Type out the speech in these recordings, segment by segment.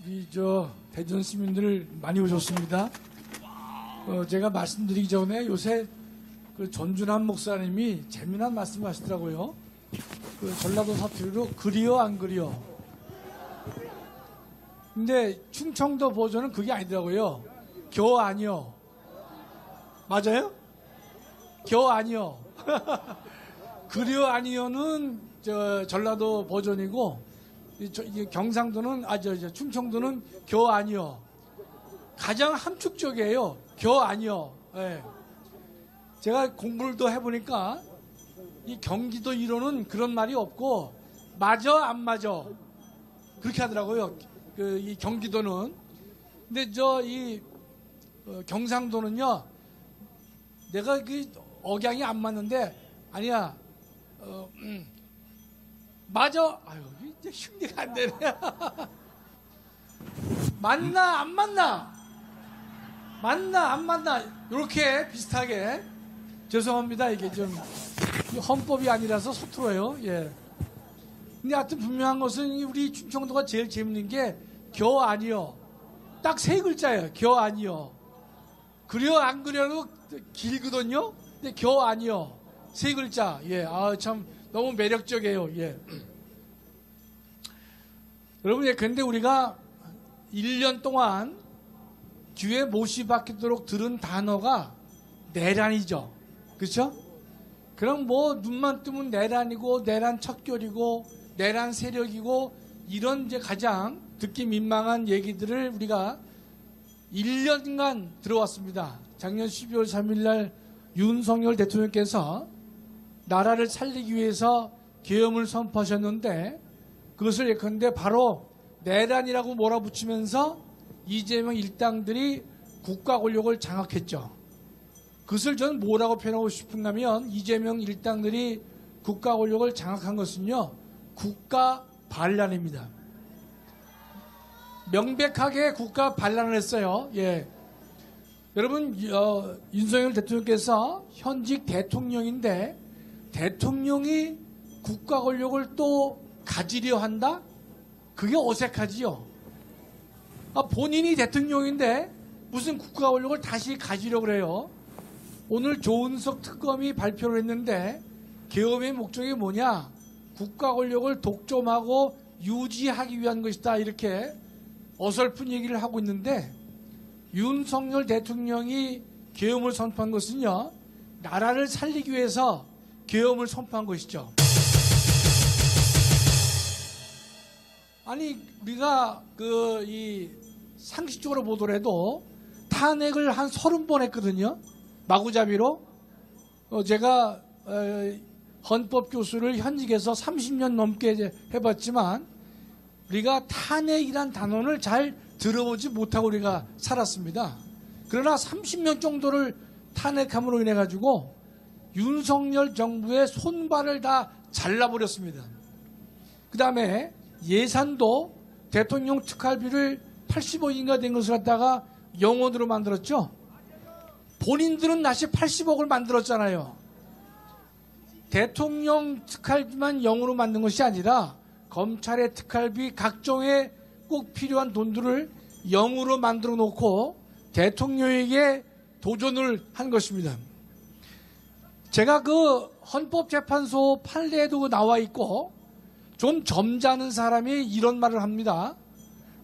우리 대전 시민들 많이 오셨습니다. 제가 말씀드리기 전에 요새 그 전준환 목사님이 재미난 말씀을 하시더라고요. 그 전라도 사투리로 그리어 안 그리어. 근데 충청도 버전은 그게 아니더라고요. 겨 아니여. 맞아요? 겨 아니여. 그리어 아니여는 전라도 버전이고 경상도는 충청도는 겨 아니여. 가장 함축적이에요. 겨 아니여. 네. 제가 공부를 또 해보니까 이 경기도 이론은 그런 말이 없고 맞아 안 맞아 그렇게 하더라고요. 이 경기도는. 근데 경상도는요, 내가 그 억양이 안 맞는데 아니야. 맞아. 아유, 이제 흉내가 안 되네. 맞나 안 맞나? 맞나 안 맞나? 이렇게 비슷하게. 죄송합니다. 이게 좀 헌법이 아니라서 서툴어요. 예. 근데 하여튼 분명한 것은 우리 충청도가 제일 재밌는 게 겨 아니여. 딱 세 글자예요. 겨 아니여. 그려 안 그려도 길거든요. 근데 겨 아니여. 세 글자. 예. 아, 참 너무 매력적이에요. 예. 여러분, 근데 우리가 1년 동안 귀에 못이 박히도록 들은 단어가 내란이죠. 그렇죠? 그럼 뭐 눈만 뜨면 내란이고 내란 척결이고 내란 세력이고 이런 이제 가장 듣기 민망한 얘기들을 우리가 1년간 들어왔습니다. 작년 12월 3일 날 윤석열 대통령께서 나라를 살리기 위해서 계엄을 선포하셨는데 그것을 예컨대 바로 내란이라고 몰아붙이면서 이재명 일당들이 국가 권력을 장악했죠. 그것을 저는 뭐라고 표현하고 싶은가면 이재명 일당들이 국가 권력을 장악한 것은요, 국가 반란입니다. 명백하게 국가 반란을 했어요. 예. 여러분, 윤석열 대통령께서 현직 대통령인데 대통령이 국가 권력을 또 가지려 한다? 그게 어색하지요. 본인이 대통령인데 무슨 국가 권력을 다시 가지려고 그래요. 오늘 조은석 특검이 발표를 했는데 계엄의 목적이 뭐냐? 국가 권력을 독점하고 유지하기 위한 것이다. 이렇게 어설픈 얘기를 하고 있는데 윤석열 대통령이 계엄을 선포한 것은요, 나라를 살리기 위해서 계엄을 선포한 것이죠. 아니, 우리가 상식적으로 보더라도 탄핵을 한 30번 했거든요. 마구잡이로. 제가 헌법 교수를 현직에서 30년 넘게 해봤지만 우리가 탄핵이란 단어를 잘 들어보지 못하고 우리가 살았습니다. 그러나 30년 정도를 탄핵함으로 인해 가지고 윤석열 정부의 손발을 다 잘라버렸습니다. 그 다음에 예산도 대통령 특활비를 80억인가 된 것을 갖다가 영원으로 만들었죠. 본인들은 다시 80억을 만들었잖아요. 대통령 특활비만 영으로 만든 것이 아니라 검찰의 특활비 각종의 꼭 필요한 돈들을 영으로 만들어 놓고 대통령에게 도전을 한 것입니다. 제가 그 헌법재판소 판례에도 나와 있고 좀 점잖은 사람이 이런 말을 합니다.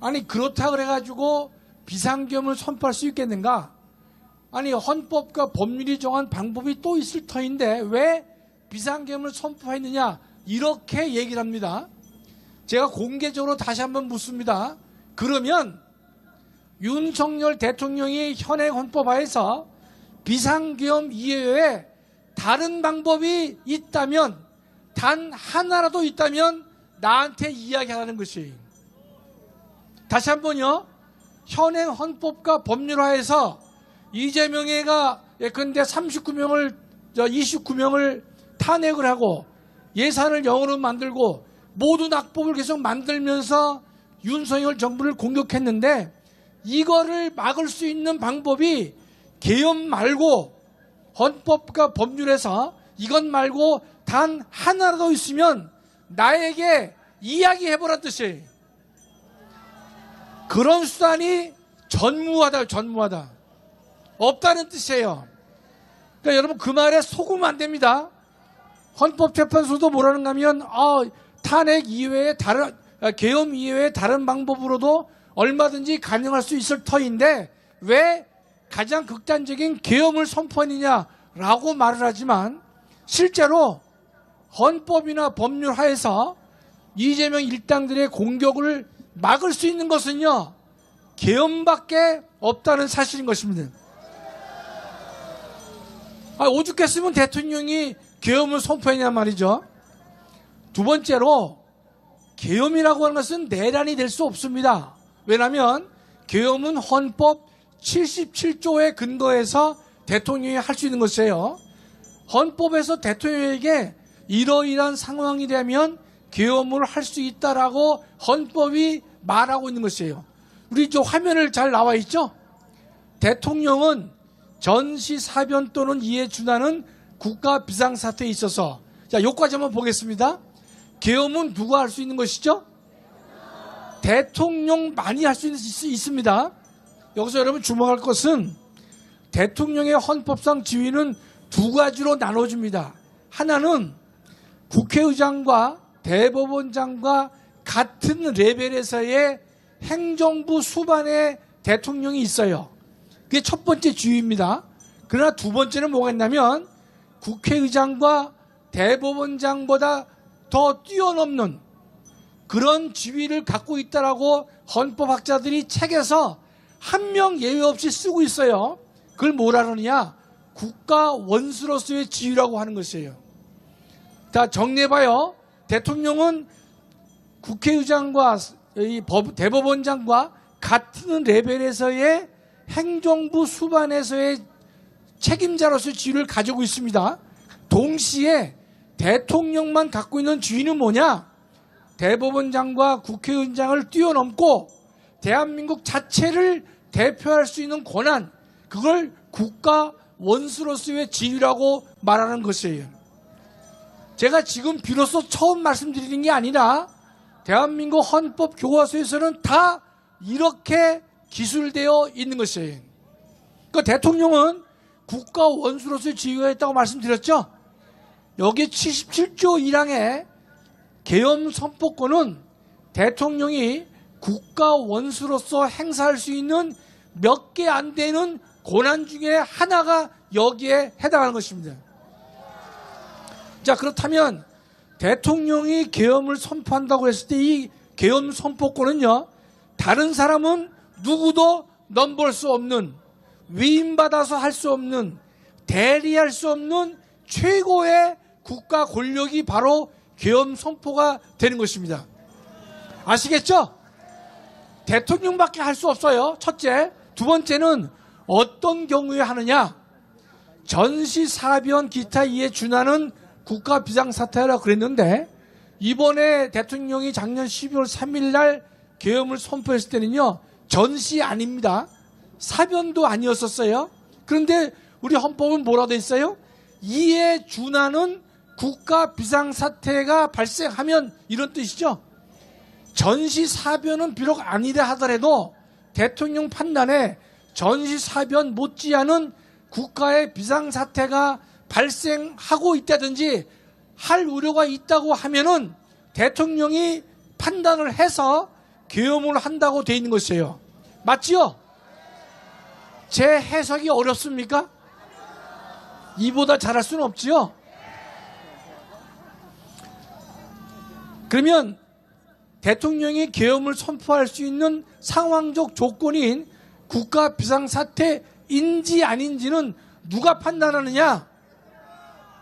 아니, 그렇다 그래가지고 비상계엄을 선포할 수 있겠는가? 아니, 헌법과 법률이 정한 방법이 또 있을 터인데 왜 비상계엄을 선포했느냐? 이렇게 얘기를 합니다. 제가 공개적으로 다시 한번 묻습니다. 그러면 윤석열 대통령이 현행 헌법하에서 비상계엄 이외에 다른 방법이 있다면, 단 하나라도 있다면 나한테 이야기하라는 것이. 다시 한번요. 현행 헌법과 법률화에서 이재명이가 예컨대 29명을 탄핵을 하고 예산을 영으로 만들고 모든 악법을 계속 만들면서 윤석열 정부를 공격했는데 이거를 막을 수 있는 방법이 계엄 말고 헌법과 법률에서 이것 말고 단 하나라도 있으면 나에게 이야기해보란 뜻이. 그런 수단이 전무하다, 전무하다. 없다는 뜻이에요. 그러니까 여러분 그 말에 속으면 안 됩니다. 헌법재판소도 뭐라는가 하면 탄핵 이외에 계엄 이외에 다른 방법으로도 얼마든지 가능할 수 있을 터인데 왜 가장 극단적인 계엄을 선포하느냐라고 말을 하지만 실제로 헌법이나 법률 하에서 이재명 일당들의 공격을 막을 수 있는 것은요, 계엄밖에 없다는 사실인 것입니다. 오죽했으면 대통령이 계엄을 선포했냐 말이죠. 두 번째로 계엄이라고 하는 것은 내란이 될 수 없습니다. 왜냐하면 계엄은 헌법 77조에 근거해서 대통령이 할 수 있는 것이에요. 헌법에서 대통령에게 이러이러한 상황이 되면 계엄을 할 수 있다라고 헌법이 말하고 있는 것이에요. 우리 저 화면을 잘 나와 있죠? 대통령은 전시사변 또는 이에 준하는 국가 비상사태에 있어서, 자, 요까지 한번 보겠습니다. 계엄은 누가 할 수 있는 것이죠? 대통령만이 할 수 있습니다. 여기서 여러분 주목할 것은 대통령의 헌법상 지위는 두 가지로 나눠집니다. 하나는 국회의장과 대법원장과 같은 레벨에서의 행정부 수반의 대통령이 있어요. 그게 첫 번째 지위입니다. 그러나 두 번째는 뭐가 있냐면 국회의장과 대법원장보다 더 뛰어넘는 그런 지위를 갖고 있다라고 헌법학자들이 책에서 한 명 예외 없이 쓰고 있어요. 그걸 뭐라 그러느냐? 국가 원수로서의 지위라고 하는 것이에요. 자, 정리해봐요. 대통령은 국회의장과 대법원장과 같은 레벨에서의 행정부 수반에서의 책임자로서의 지위를 가지고 있습니다. 동시에 대통령만 갖고 있는 지위는 뭐냐? 대법원장과 국회의장을 뛰어넘고 대한민국 자체를 대표할 수 있는 권한, 그걸 국가 원수로서의 지위라고 말하는 것이에요. 제가 지금 비로소 처음 말씀드리는 게 아니라 대한민국 헌법 교과서에서는 다 이렇게 기술되어 있는 것이에요. 그러니까 대통령은 국가 원수로서의 지위가 있다고 말씀드렸죠. 여기 77조 1항의 계엄 선포권은 대통령이 국가 원수로서 행사할 수 있는 몇 개 안 되는 권한 중에 하나가 여기에 해당하는 것입니다. 자, 그렇다면 대통령이 계엄을 선포한다고 했을 때 이 계엄 선포권은요, 다른 사람은 누구도 넘볼 수 없는, 위임받아서 할 수 없는, 대리할 수 없는 최고의 국가 권력이 바로 계엄 선포가 되는 것입니다. 아시겠죠? 대통령밖에 할 수 없어요. 첫째. 두 번째는 어떤 경우에 하느냐? 전시사변 기타 이에 준하는 국가 비상사태라고 그랬는데, 이번에 대통령이 작년 12월 3일 날 계엄을 선포했을 때는요, 전시 아닙니다. 사변도 아니었었어요. 그런데 우리 헌법은 뭐라고 돼 있어요? 이에 준하는 국가 비상사태가 발생하면, 이런 뜻이죠. 전시사변은 비록 아니라 하더라도 대통령 판단에 전시사변 못지않은 국가의 비상사태가 발생하고 있다든지 할 우려가 있다고 하면은 대통령이 판단을 해서 계엄을 한다고 돼 있는 것이에요. 맞지요? 제 해석이 어렵습니까? 이보다 잘할 수는 없지요? 그러면 대통령이 계엄을 선포할 수 있는 상황적 조건인 국가 비상사태인지 아닌지는 누가 판단하느냐?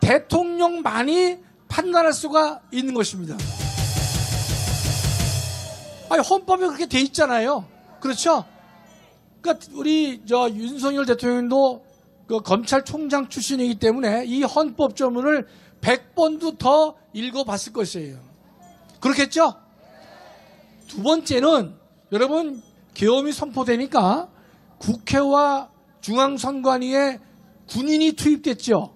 대통령만이 판단할 수가 있는 것입니다. 아니, 헌법에 그렇게 돼 있잖아요. 그렇죠? 그러니까 우리 윤석열 대통령도 그 검찰총장 출신이기 때문에 이 헌법조문을 100번도 더 읽어봤을 것이에요. 그렇겠죠? 두 번째는 여러분, 계엄이 선포되니까 국회와 중앙선관위에 군인이 투입됐죠.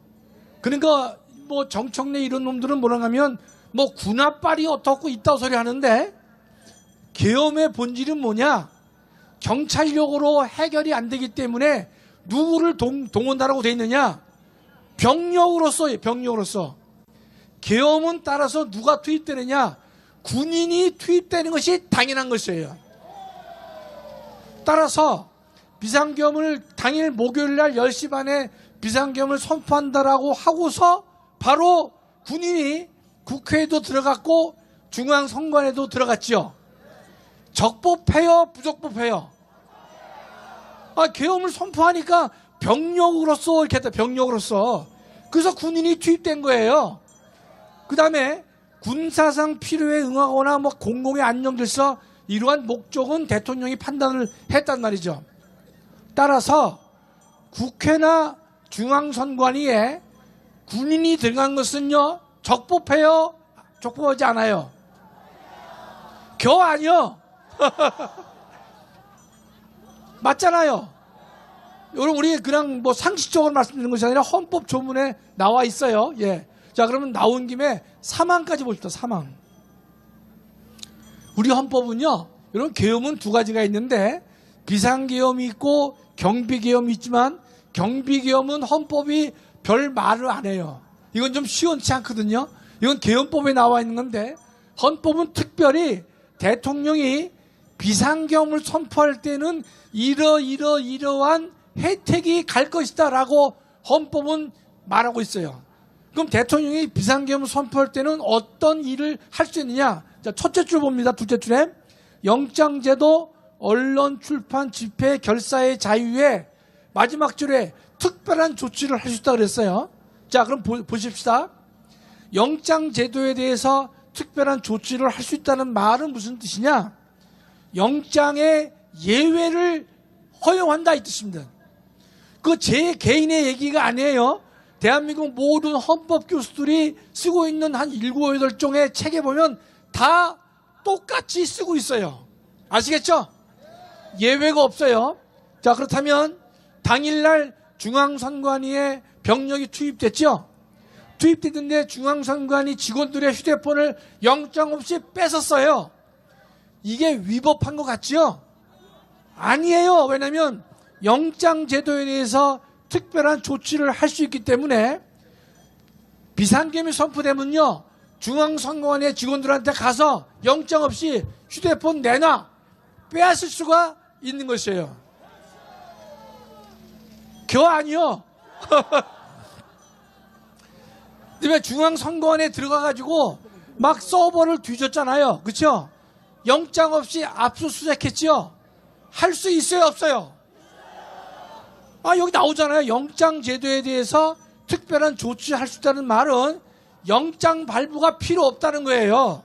그러니까 뭐 정청래 이런 놈들은 뭐라 하면 뭐 군합발이 어떻고 있다고 소리 하는데, 계엄의 본질은 뭐냐? 경찰력으로 해결이 안 되기 때문에 누구를 동원하라고 돼 있느냐? 병력으로서, 병력으로서. 계엄은 따라서 누가 투입되느냐? 군인이 투입되는 것이 당연한 것이에요. 따라서 비상계엄을 당일 목요일 날 10시 반에 비상계엄을 선포한다라고 하고서 바로 군인이 국회에도 들어갔고 중앙선관에도 들어갔죠. 적법해요? 부적법해요? 계엄을 선포하니까 병력으로서 이렇게 했다. 병력으로서. 그래서 군인이 투입된 거예요. 그 다음에 군사상 필요에 응하거나 뭐 공공의 안정질서 이러한 목적은 대통령이 판단을 했단 말이죠. 따라서 국회나 중앙선관위에 군인이 들어간 것은요, 적법해요? 적법하지 않아요? 겨우 아니요? 맞잖아요. 여러분, 우리 그냥 뭐 상식적으로 말씀드리는 것이 아니라 헌법 조문에 나와 있어요. 예. 자, 그러면 나온 김에 사망까지 봅시다. 사망. 우리 헌법은요, 여러분, 계엄은 두 가지가 있는데 비상계엄이 있고 경비계엄이 있지만 경비계엄은 헌법이 별 말을 안 해요. 이건 좀 시원치 않거든요. 이건 계엄법에 나와 있는 건데 헌법은 특별히 대통령이 비상계엄을 선포할 때는 이러한 혜택이 갈 것이다 라고 헌법은 말하고 있어요. 그럼 대통령이 비상계엄을 선포할 때는 어떤 일을 할 수 있느냐? 자, 첫째 줄 봅니다. 둘째 줄에 영장제도, 언론, 출판, 집회, 결사의 자유에 마지막 줄에 특별한 조치를 할 수 있다 그랬어요. 자, 그럼 보십시다. 영장제도에 대해서 특별한 조치를 할 수 있다는 말은 무슨 뜻이냐? 영장의 예외를 허용한다 이 뜻입니다. 그 제 개인의 얘기가 아니에요. 대한민국 모든 헌법 교수들이 쓰고 있는 한 7, 8종의 책에 보면 다 똑같이 쓰고 있어요. 아시겠죠? 예외가 없어요. 자, 그렇다면 당일날 중앙선관위에 병력이 투입됐죠? 투입됐는데 중앙선관위 직원들의 휴대폰을 영장 없이 뺏었어요. 이게 위법한 것 같죠? 아니에요. 왜냐하면 영장제도에 대해서 특별한 조치를 할 수 있기 때문에 비상계엄이 선포되면요, 중앙선관위 직원들한테 가서 영장 없이 휴대폰 내놔 빼앗을 수가 있는 것이에요. 겨우 아니요. 그다음에 중앙선관위에 들어가가지고 막 서버를 뒤졌잖아요. 그렇죠? 영장 없이 압수수색했지요. 할 수 있어요, 없어요? 여기 나오잖아요. 영장 제도에 대해서 특별한 조치할 수 있다는 말은 영장 발부가 필요 없다는 거예요.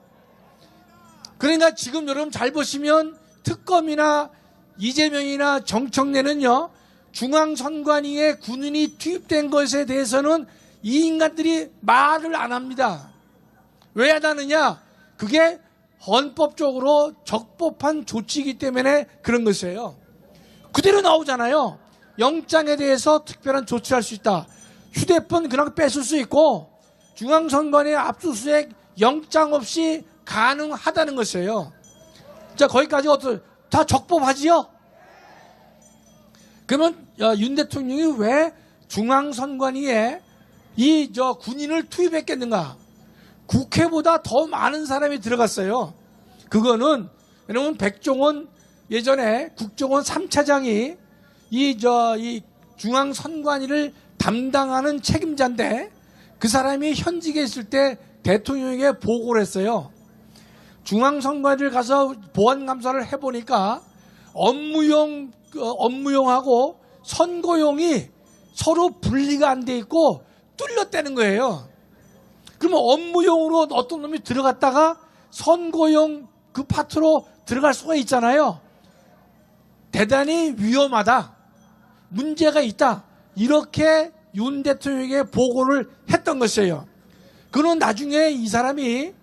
그러니까 지금 여러분 잘 보시면 특검이나 이재명이나 정청래는요, 중앙선관위에 군인이 투입된 것에 대해서는 이 인간들이 말을 안 합니다. 왜 안 하느냐? 그게 헌법적으로 적법한 조치이기 때문에 그런 것이에요. 그대로 나오잖아요. 영장에 대해서 특별한 조치할 수 있다. 휴대폰 그냥 뺏을 수 있고 중앙선관위 압수수색 영장 없이 가능하다는 것이에요. 자, 거기까지 다 적법하지요? 그러면 윤 대통령이 왜 중앙선관위에 군인을 투입했겠는가? 국회보다 더 많은 사람이 들어갔어요. 그거는 왜냐면 백종원 예전에 국정원 3차장이 이 중앙선관위를 담당하는 책임자인데 그 사람이 현직에 있을 때 대통령에게 보고를 했어요. 중앙선관위를 가서 보안감사를 해보니까 업무용하고 선거용이 서로 분리가 안 돼 있고 뚫렸다는 거예요. 그러면 업무용으로 어떤 놈이 들어갔다가 선거용 그 파트로 들어갈 수가 있잖아요. 대단히 위험하다. 문제가 있다. 이렇게 윤 대통령에게 보고를 했던 것이에요. 그는 나중에 이 사람이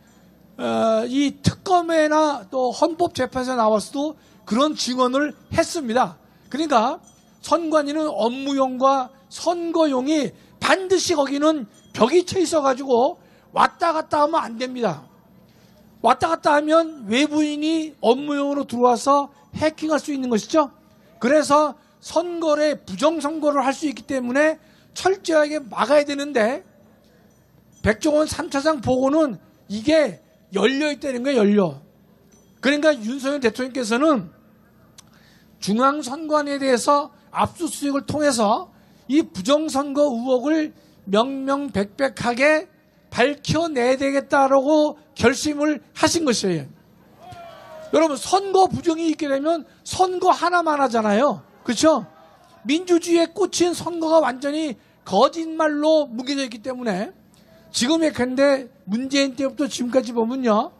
이 특검에나 또 헌법재판소에 나왔어도 그런 증언을 했습니다. 그러니까 선관위는 업무용과 선거용이 반드시 거기는 벽이 쳐 있어가지고 왔다 갔다 하면 안 됩니다. 왔다 갔다 하면 외부인이 업무용으로 들어와서 해킹할 수 있는 것이죠. 그래서 선거에 부정선거를 할 수 있기 때문에 철저하게 막아야 되는데 백종원 3차장 보고는 이게 열려있다는 거예요. 열려. 그러니까 윤석열 대통령께서는 중앙선관위에 대해서 압수수색을 통해서 이 부정선거 의혹을 명명백백하게 밝혀내야 되겠다라고 결심을 하신 것이에요. 여러분, 선거 부정이 있게 되면 선거 하나만 하잖아요. 그렇죠? 민주주의에 꽂힌 선거가 완전히 거짓말로 뭉개져 있기 때문에 지금의 근데 문재인 때부터 지금까지 보면요,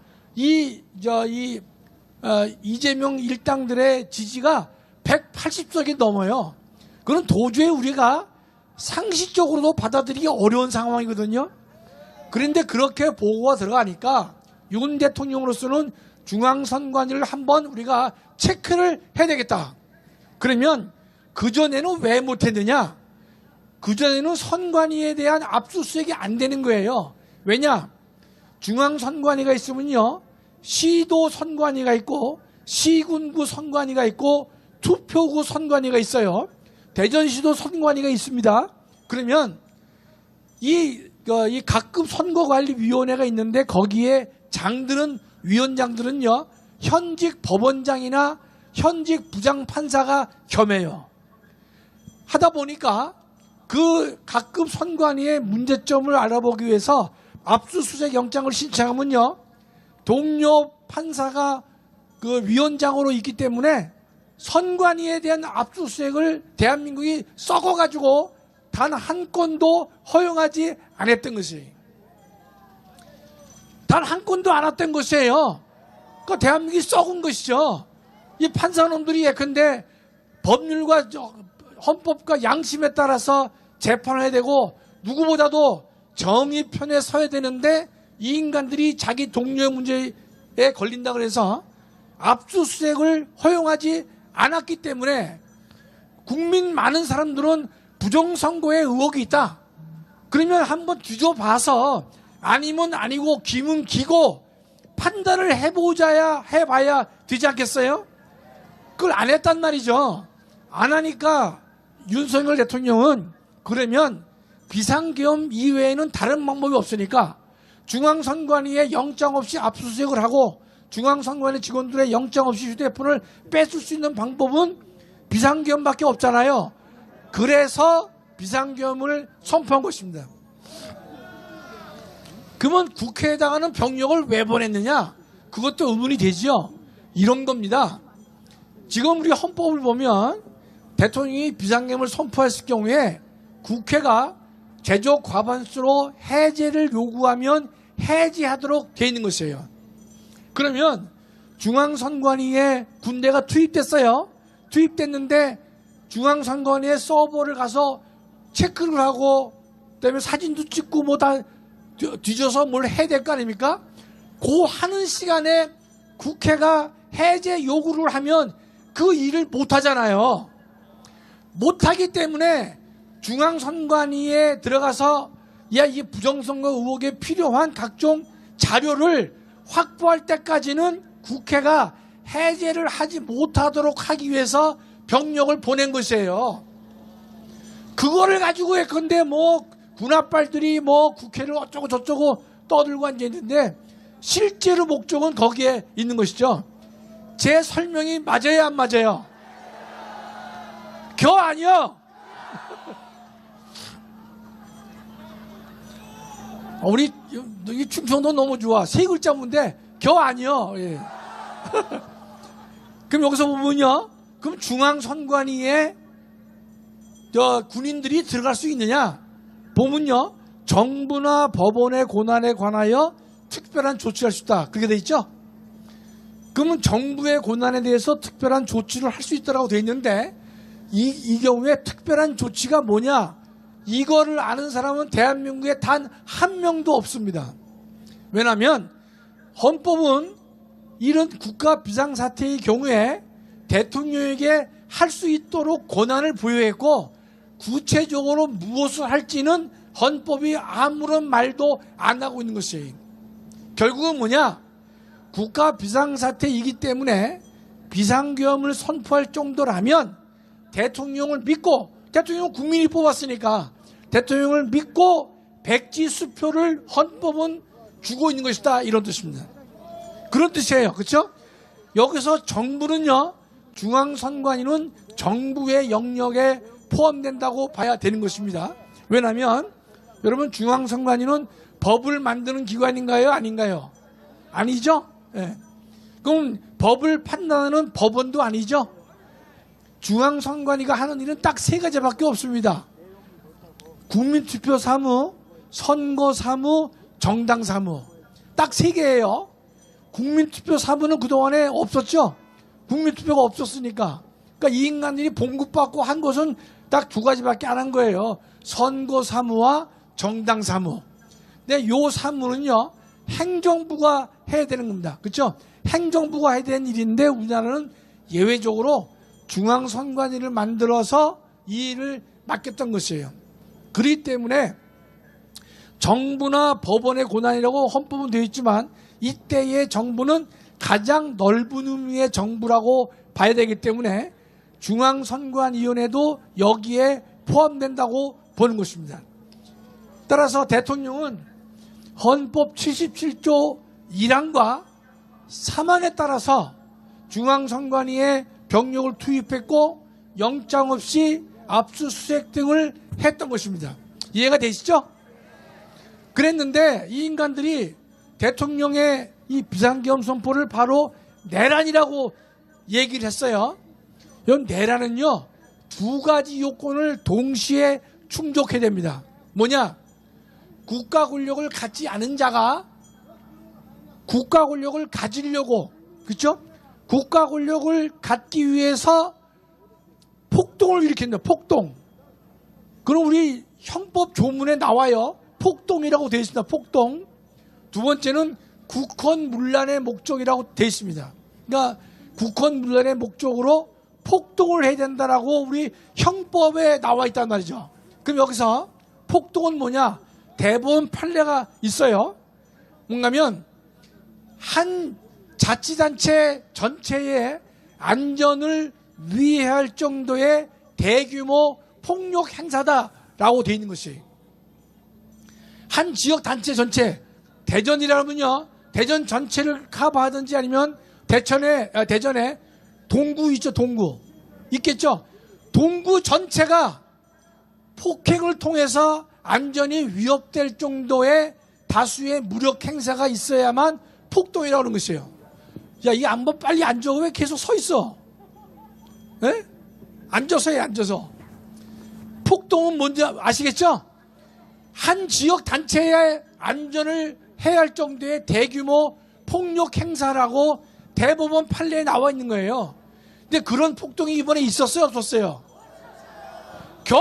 이재명 일당들의 지지가 180석이 넘어요. 그건 도저히 우리가 상식적으로도 받아들이기 어려운 상황이거든요. 그런데 그렇게 보고가 들어가니까 윤 대통령으로서는 중앙선관위를 한번 우리가 체크를 해야 되겠다. 그러면 그전에는 왜 못했느냐? 그전에는 선관위에 대한 압수수색이 안 되는 거예요. 왜냐? 중앙선관위가 있으면요, 시도 선관위가 있고 시군구 선관위가 있고 투표구 선관위가 있어요. 대전시도 선관위가 있습니다. 그러면 이 각급 선거관리위원회가 있는데 거기에 위원장들은요, 현직 법원장이나 현직 부장판사가 겸해요. 하다 보니까 그 각급 선관위의 문제점을 알아보기 위해서 압수수색 영장을 신청하면요, 동료 판사가 그 위원장으로 있기 때문에 선관위에 대한 압수수색을 대한민국이 썩어가지고 단 한 건도 허용하지 않았던 것이, 단 한 건도 안 했던 것이에요. 그 대한민국이 썩은 것이죠. 이 판사놈들이 예컨대 법률과 헌법과 양심에 따라서 재판을 해야 되고 누구보다도 정의 편에 서야 되는데 이 인간들이 자기 동료의 문제에 걸린다 그래서 압수수색을 허용하지 않았기 때문에 국민 많은 사람들은 부정선거에 의혹이 있다. 그러면 한번 뒤져봐서 아니면 아니고 기면 기고 판단을 해봐야 되지 않겠어요? 그걸 안 했단 말이죠. 안 하니까 윤석열 대통령은 그러면 비상계엄 이외에는 다른 방법이 없으니까 중앙선관위에 영장 없이 압수수색을 하고 중앙선관위 직원들의 영장 없이 휴대폰을 뺏을 수 있는 방법은 비상계엄밖에 없잖아요. 그래서 비상계엄을 선포한 것입니다. 그러면 국회에다가는 병력을 왜 보냈느냐? 그것도 의문이 되죠. 이런 겁니다. 지금 우리 헌법을 보면 대통령이 비상계엄을 선포했을 경우에 국회가 제적 과반수로 해제를 요구하면 해제하도록 되어 있는 것이에요. 그러면 중앙선관위에 군대가 투입됐어요. 투입됐는데 중앙선관위에 서버를 가서 체크를 하고 그다음에 사진도 찍고 뭐 다 뒤져서 뭘 해야 될 거 아닙니까? 그 하는 시간에 국회가 해제 요구를 하면 그 일을 못 하잖아요. 못 하기 때문에 중앙선관위에 들어가서 이 부정선거 의혹에 필요한 각종 자료를 확보할 때까지는 국회가 해제를 하지 못하도록 하기 위해서 병력을 보낸 것이에요. 그거를 가지고 예컨대 뭐 군합발들이 뭐 국회를 어쩌고 저쩌고 떠들고 앉아있는데 실제로 목적은 거기에 있는 것이죠. 제 설명이 맞아요, 안 맞아요? 겨 아니요? 우리 충청도 너무 좋아. 세 글자 문데 겨 아니요. 예. 그럼 여기서 보면요, 그럼 중앙선관위에 군인들이 들어갈 수 있느냐? 보면요, 정부나 법원의 권한에 관하여 특별한 조치할 수 있다. 그렇게 돼 있죠? 그러면 정부의 권한에 대해서 특별한 조치를 할 수 있다고 돼 있는데 이 경우에 특별한 조치가 뭐냐? 이거를 아는 사람은 대한민국에 단 한 명도 없습니다. 왜냐하면 헌법은 이런 국가 비상사태의 경우에 대통령에게 할 수 있도록 권한을 부여했고 구체적으로 무엇을 할지는 헌법이 아무런 말도 안 하고 있는 것이에요. 결국은 뭐냐? 국가 비상사태이기 때문에 비상계엄을 선포할 정도라면 대통령을 믿고, 대통령은 국민이 뽑았으니까 대통령을 믿고 백지 수표를 헌법은 주고 있는 것이다, 이런 뜻입니다. 그런 뜻이에요. 그렇죠? 여기서 정부는요, 중앙선관위는 정부의 영역에 포함된다고 봐야 되는 것입니다. 왜냐하면 여러분, 중앙선관위는 법을 만드는 기관인가요? 아닌가요? 아니죠? 예. 그럼 법을 판단하는 법원도 아니죠? 중앙선관위가 하는 일은 딱 세 가지밖에 없습니다. 국민투표 사무, 선거 사무, 정당 사무. 딱 세 개예요. 국민투표 사무는 그동안에 없었죠? 국민투표가 없었으니까. 그러니까 이 인간들이 봉급받고 한 것은 딱 두 가지밖에 안 한 거예요. 선거 사무와 정당 사무. 근데 요 사무는요, 행정부가 해야 되는 겁니다. 그렇죠? 행정부가 해야 되는 일인데 우리나라는 예외적으로 중앙선관위를 만들어서 이 일을 맡겼던 것이에요. 그렇기 때문에 정부나 법원의 권한이라고 헌법은 되어 있지만 이때의 정부는 가장 넓은 의미의 정부라고 봐야 되기 때문에 중앙선관위원회도 여기에 포함된다고 보는 것입니다. 따라서 대통령은 헌법 77조 1항과 3항에 따라서 중앙선관위에 병력을 투입했고 영장 없이 압수수색 등을 했던 것입니다. 이해가 되시죠? 그랬는데 이 인간들이 대통령의 이 비상계엄 선포를 바로 내란이라고 얘기를 했어요. 이 내란은요, 두 가지 요건을 동시에 충족해야 됩니다. 뭐냐? 국가 권력을 갖지 않은 자가 국가 권력을 가지려고, 그렇죠? 국가 권력을 갖기 위해서 폭동을 일으킨다. 폭동. 그럼 우리 형법 조문에 나와요. 폭동이라고 되어 있습니다. 폭동. 두 번째는 국헌문란의 목적이라고 되어 있습니다. 그러니까 국헌문란의 목적으로 폭동을 해야 된다라고 우리 형법에 나와 있단 말이죠. 그럼 여기서 폭동은 뭐냐? 대법원 판례가 있어요. 뭔가면 한 자치단체 전체의 안전을 위해할 정도의 대규모 폭력 행사다라고 되어 있는 것이. 한 지역 단체 전체, 대전이라면요, 대전 전체를 커버하든지 아니면 대전에 동구 있죠, 동구. 있겠죠? 동구 전체가 폭행을 통해서 안전이 위협될 정도의 다수의 무력 행사가 있어야만 폭동이라고 하는 것이에요. 야, 이게 한번 빨리 앉아. 왜 계속 서 있어? 에? 앉아서 해, 앉아서. 폭동은 뭔지 아시겠죠? 한 지역 단체의 안전을 해야 할 정도의 대규모 폭력 행사라고 대법원 판례에 나와 있는 거예요. 근데 그런 폭동이 이번에 있었어요, 없었어요?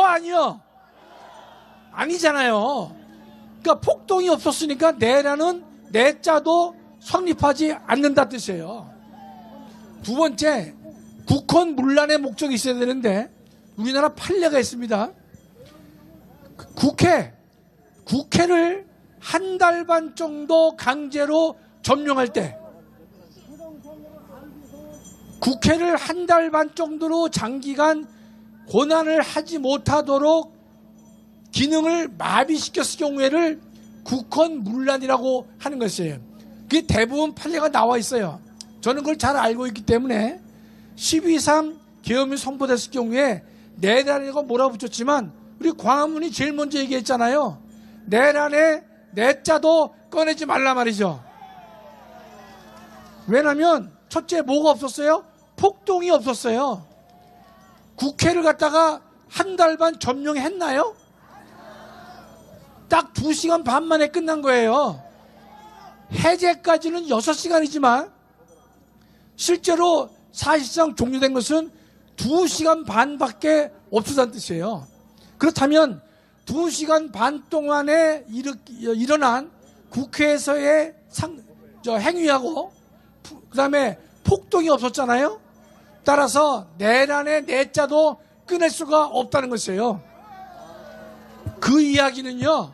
아니요. 아니잖아요. 그러니까 폭동이 없었으니까 내라는 내자도 성립하지 않는다 뜻이에요. 두 번째, 국헌문란의 목적이 있어야 되는데 우리나라 판례가 있습니다. 국회를 한 달 반 정도 강제로 점령할 때, 국회를 한 달 반 정도로 장기간 권한을 하지 못하도록 기능을 마비시켰을 경우에를 국헌문란이라고 하는 것이에요. 그게 대부분 판례가 나와 있어요. 저는 그걸 잘 알고 있기 때문에 12.3 계엄이 선포됐을 경우에 내란이라고 몰아붙였지만 우리 광화문이 제일 먼저 얘기했잖아요. 내란에 내자도 꺼내지 말라 말이죠. 왜냐하면 첫째 뭐가 없었어요? 폭동이 없었어요. 국회를 갖다가 한 달 반 점령했나요? 딱 2시간 반 만에 끝난 거예요. 해제까지는 6시간이지만 실제로 사실상 종료된 것은 2시간 반밖에 없었다는 뜻이에요. 그렇다면 2시간 반 동안에 일어난 국회에서의 행위하고 그 다음에 폭동이 없었잖아요. 따라서 내란의 내자도 끊을 수가 없다는 것이에요. 그 이야기는요,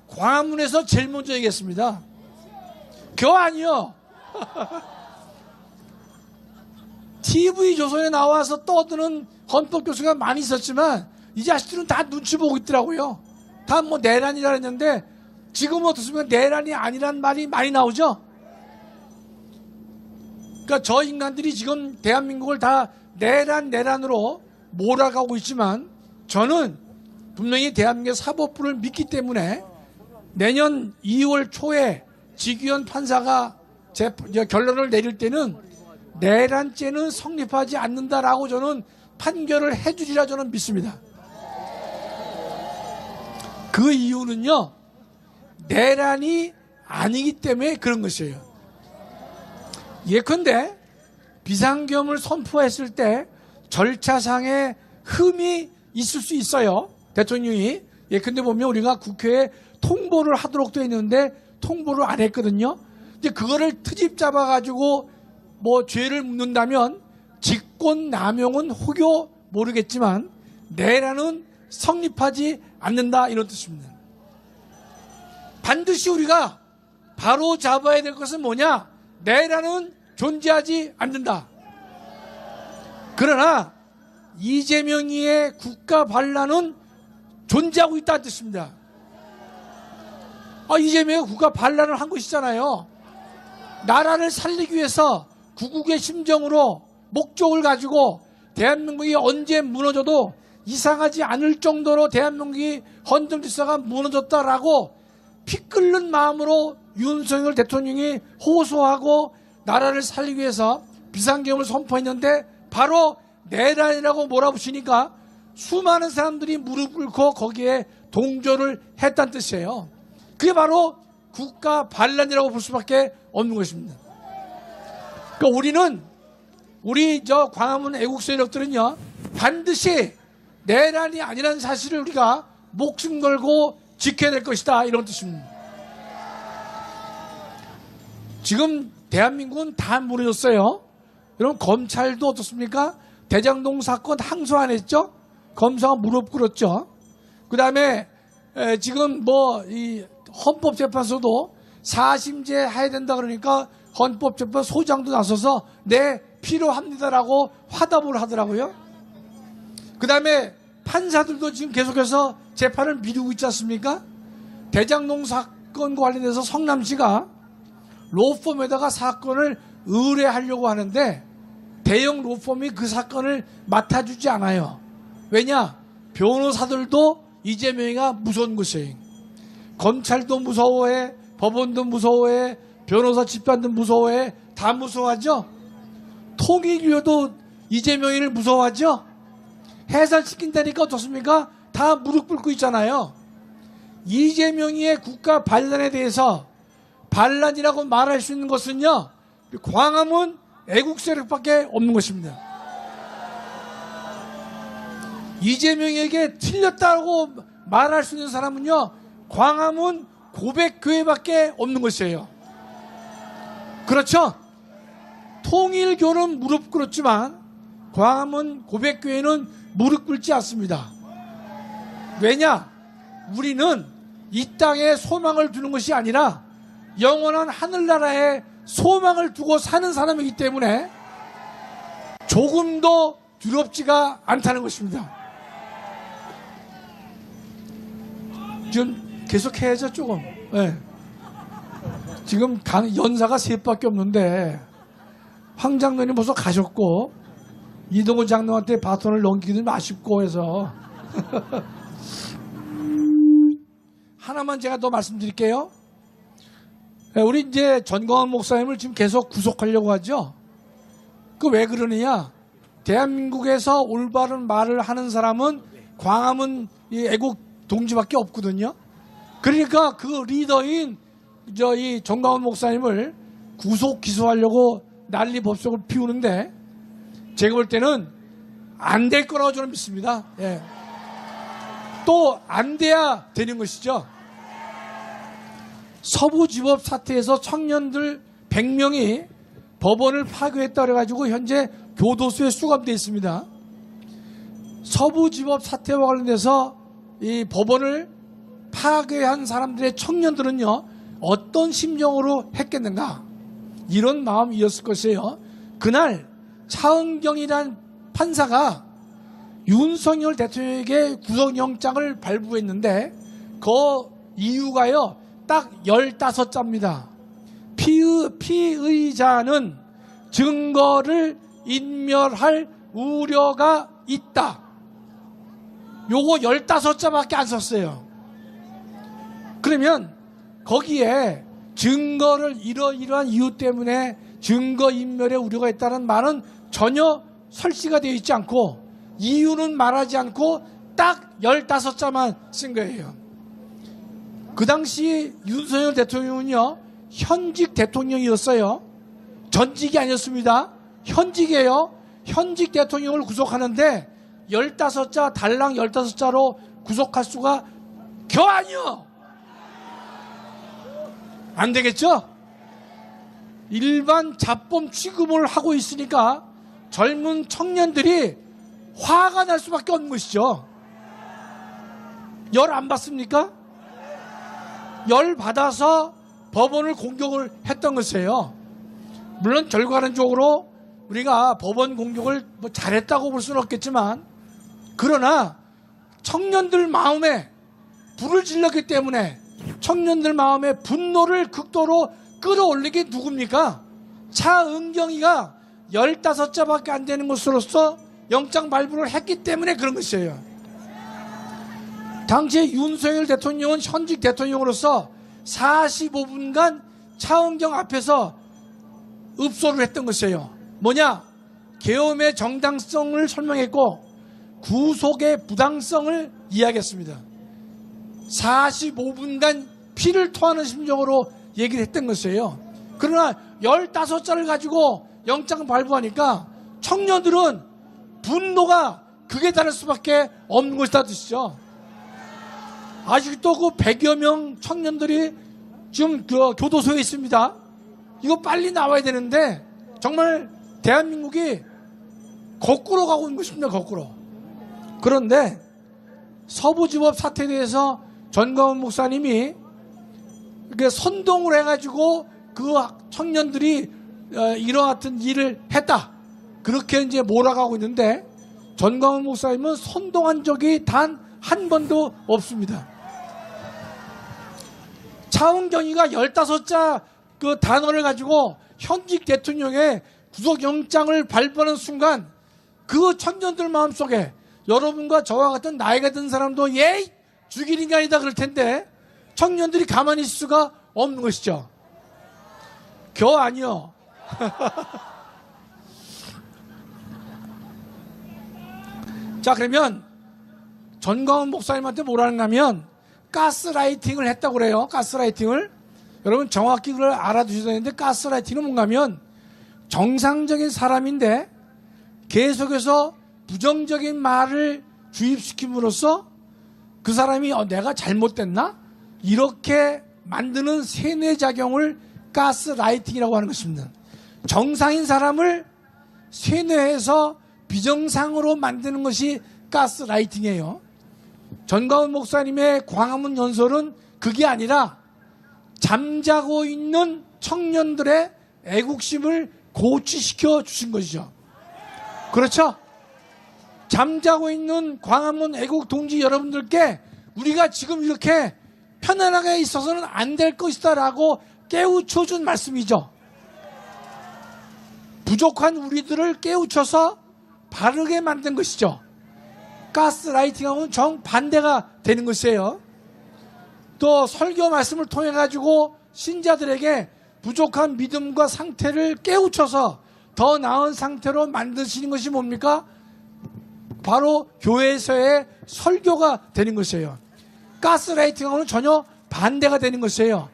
광화문에서 제일 먼저 얘기했습니다. 아니요. TV조선에 나와서 떠드는 헌법 교수가 많이 있었지만 이 자식들은 다 눈치 보고 있더라고요. 다 뭐 내란이라 했는데 지금은 어떻습니까? 내란이 아니란 말이 많이 나오죠. 그러니까 저 인간들이 지금 대한민국을 다 내란으로 몰아가고 있지만 저는 분명히 대한민국의 사법부를 믿기 때문에 내년 2월 초에 지규현 판사가 결론을 내릴 때는 내란죄는 성립하지 않는다라고 저는 판결을 해주리라 저는 믿습니다. 그 이유는요, 내란이 아니기 때문에 그런 것이에요. 예컨대 비상계엄을 선포했을 때 절차상의 흠이 있을 수 있어요. 대통령이 예컨대 보면 우리가 국회에 통보를 하도록 되어 있는데 통보를 안 했거든요. 이제 그거를 트집 잡아가지고 뭐 죄를 묻는다면 직권남용은 혹여 모르겠지만 내란은 성립하지 않는다 이런 뜻입니다. 반드시 우리가 바로 잡아야 될 것은 뭐냐? 내란은 존재하지 않는다. 그러나 이재명이의 국가 반란은 존재하고 있다는 뜻입니다. 이재명이 국가 반란을 한 것이잖아요. 나라를 살리기 위해서 구국의 심정으로 목적을 가지고 대한민국이 언제 무너져도 이상하지 않을 정도로 대한민국이 헌정질서가 무너졌다라고 피 끓는 마음으로 윤석열 대통령이 호소하고 나라를 살리기 위해서 비상계엄을 선포했는데 바로 내란이라고 몰아붙이니까 수많은 사람들이 무릎 꿇고 거기에 동조를 했다는 뜻이에요. 그게 바로 국가 반란이라고 볼 수밖에 없는 것입니다. 그러니까 우리 광화문 애국 세력들은요, 반드시 내란이 아니라는 사실을 우리가 목숨 걸고 지켜야 될 것이다 이런 뜻입니다. 지금 대한민국은 다 무너졌어요. 여러분 검찰도 어떻습니까? 대장동 사건 항소 안 했죠? 검사가 무릎 꿇었죠. 그 다음에 지금 이 헌법재판소도 사심제 해야 된다 그러니까 헌법재판 소장도 나서서 네 필요합니다라고 화답을 하더라고요. 그 다음에 판사들도 지금 계속해서 재판을 미루고 있지 않습니까? 대장동 사건과 관련해서 성남시가 로펌에다가 사건을 의뢰하려고 하는데 대형 로펌이 그 사건을 맡아주지 않아요. 왜냐? 변호사들도 이재명이가 무서운 것이에요. 검찰도 무서워해, 법원도 무서워해, 변호사 집단도 무서워해, 다 무서워하죠? 통일교도 이재명이를 무서워하죠? 해산시킨다니까 어떻습니까? 다 무릎 꿇고 있잖아요. 이재명이의 국가 반란에 대해서 반란이라고 말할 수 있는 것은요, 광화문 애국 세력밖에 없는 것입니다. 이재명에게 틀렸다고 말할 수 있는 사람은요, 광화문 고백교회밖에 없는 것이에요. 그렇죠? 통일교는 무릎 꿇었지만 광화문 고백교회는 무릎 꿇지 않습니다. 왜냐? 우리는 이 땅에 소망을 두는 것이 아니라 영원한 하늘나라에 소망을 두고 사는 사람이기 때문에 조금도 두렵지가 않다는 것입니다. 지금 계속해야죠 조금. 네. 지금 연사가 셋밖에 없는데 황 장로님 벌써 가셨고 이동훈 장로한테 바톤을 넘기기도 좀 아쉽고 해서 하나만 제가 더 말씀드릴게요. 우리 이제 전광훈 목사님을 지금 계속 구속하려고 하죠. 그 왜 그러느냐? 대한민국에서 올바른 말을 하는 사람은 광화문 애국 동지밖에 없거든요. 그러니까 그 리더인 이 전광훈 목사님을 구속 기소하려고 난리 법석을 피우는데 제가 볼 때는 안 될 거라고 저는 믿습니다. 예. 또 안 돼야 되는 것이죠. 서부지법 사태에서 청년들 100명이 법원을 파괴했다 그래가지고 현재 교도소에 수감되어 있습니다. 서부지법 사태와 관련해서 이 법원을 파괴한 사람들의 청년들은요, 어떤 심정으로 했겠는가? 이런 마음이었을 것이에요. 그날 차은경이란 판사가 윤석열 대통령에게 구속영장을 발부했는데 그 이유가요 딱 15자입니다. 피의자는 증거를 인멸할 우려가 있다. 요거 15자밖에 안 썼어요. 그러면 거기에 증거를 이러이러한 이유 때문에 증거인멸의 우려가 있다는 말은 전혀 설치가 되어 있지 않고 이유는 말하지 않고 딱 15자만 쓴 거예요. 그 당시 윤석열 대통령은요 현직 대통령이었어요. 전직이 아니었습니다. 현직이에요. 현직 대통령을 구속하는데 15자 달랑 15자로 구속할 수가 겨아니요. 안 되겠죠? 일반 잡범 취급을 하고 있으니까 젊은 청년들이 화가 날 수밖에 없는 것이죠. 열 안 받습니까? 열 받아서 법원을 공격을 했던 것이에요. 물론 결과론적으로 우리가 법원 공격을 뭐 잘했다고 볼 수는 없겠지만 그러나 청년들 마음에 불을 질렀기 때문에 청년들 마음에 분노를 극도로 끌어올리게 누굽니까? 차은경이가 15자밖에 안 되는 것으로서 영장 발부를 했기 때문에 그런 것이에요. 당시에 윤석열 대통령은 현직 대통령으로서 45분간 차은경 앞에서 읍소를 했던 것이에요. 뭐냐? 계엄의 정당성을 설명했고 구속의 부당성을 이야기했습니다. 45분간 피를 토하는 심정으로 얘기를 했던 것이에요. 그러나 15자를 가지고 영장 발부하니까 청년들은 분노가 극에 달할 수밖에 없는 것이다 뜻이죠. 아직도 그 100여 명 청년들이 지금 그 교도소에 있습니다. 이거 빨리 나와야 되는데 정말 대한민국이 거꾸로 가고 있는 것입니다. 거꾸로. 그런데 서부지법 사태에 대해서 전광훈 목사님이 이렇게 선동을 해가지고 그 청년들이 이러한 일을 했다. 그렇게 이제 몰아가고 있는데 전광훈 목사님은 선동한 적이 단 한 번도 없습니다. 차은경이가 15자 그 단어를 가지고 현직 대통령의 구속영장을 발부하는 순간 그 청년들 마음속에 여러분과 저와 같은 나이가 든 사람도 예이 죽일 인간이다 그럴 텐데 청년들이 가만히 있을 수가 없는 것이죠. 겨 아니요. 자 그러면 전광훈 목사님한테 뭐라는 가면 가스라이팅을 했다고 그래요. 가스라이팅을. 여러분 정확히 그걸 알아두셔야 되는데 가스라이팅은 뭔가 하면 정상적인 사람인데 계속해서 부정적인 말을 주입시킴으로써 그 사람이 내가 잘못됐나? 이렇게 만드는 세뇌작용을 가스라이팅이라고 하는 것입니다. 정상인 사람을 세뇌해서 비정상으로 만드는 것이 가스라이팅이에요. 전광훈 목사님의 광화문 연설은 그게 아니라 잠자고 있는 청년들의 애국심을 고취시켜 주신 것이죠. 그렇죠? 잠자고 있는 광화문 애국 동지 여러분들께 우리가 지금 이렇게 편안하게 있어서는 안 될 것이다 라고 깨우쳐 준 말씀이죠. 부족한 우리들을 깨우쳐서 바르게 만든 것이죠. 가스라이팅하고는 정반대가 되는 것이에요. 또 설교 말씀을 통해 가지고 신자들에게 부족한 믿음과 상태를 깨우쳐서 더 나은 상태로 만드시는 것이 뭡니까? 바로 교회에서의 설교가 되는 것이에요. 가스라이팅하고는 전혀 반대가 되는 것이에요.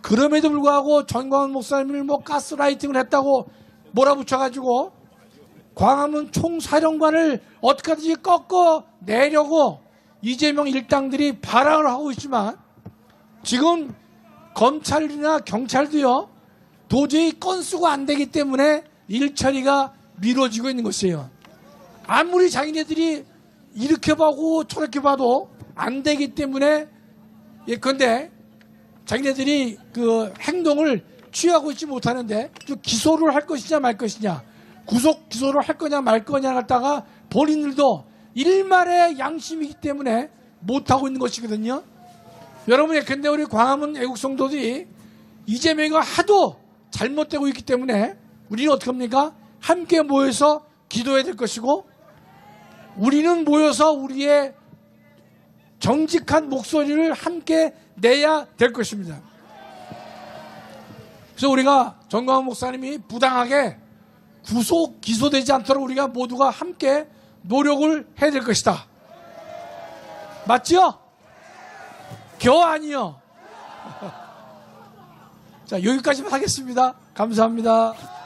그럼에도 불구하고 전광훈 목사님을 뭐 가스라이팅을 했다고 몰아붙여가지고 광화문 총사령관을 어떻게 하든지 꺾어내려고 이재명 일당들이 발악을 하고 있지만 지금 검찰이나 경찰도요 도저히 건수가 안 되기 때문에 일처리가 미뤄지고 있는 것이에요. 아무리 자기네들이 이렇게 봐도 저렇게 봐도 안 되기 때문에 예컨대 자기네들이 그 행동을 취하고 있지 못하는데 기소를 할 것이냐 말 것이냐 구속 기소를 할 거냐 말 거냐 갖다가 본인들도 일말의 양심이기 때문에 못하고 있는 것이거든요. 여러분의 근데 우리 광화문 애국성도들이 이재명이가 하도 잘못되고 있기 때문에 우리는 어떻게 합니까? 함께 모여서 기도해야 될 것이고, 우리는 모여서 우리의 정직한 목소리를 함께 내야 될 것입니다. 그래서 우리가 정광훈 목사님이 부당하게 구속 기소되지 않도록 우리가 모두가 함께 노력을 해야 될 것이다. 맞죠? 겨 아니요. 자, 여기까지만 하겠습니다. 감사합니다.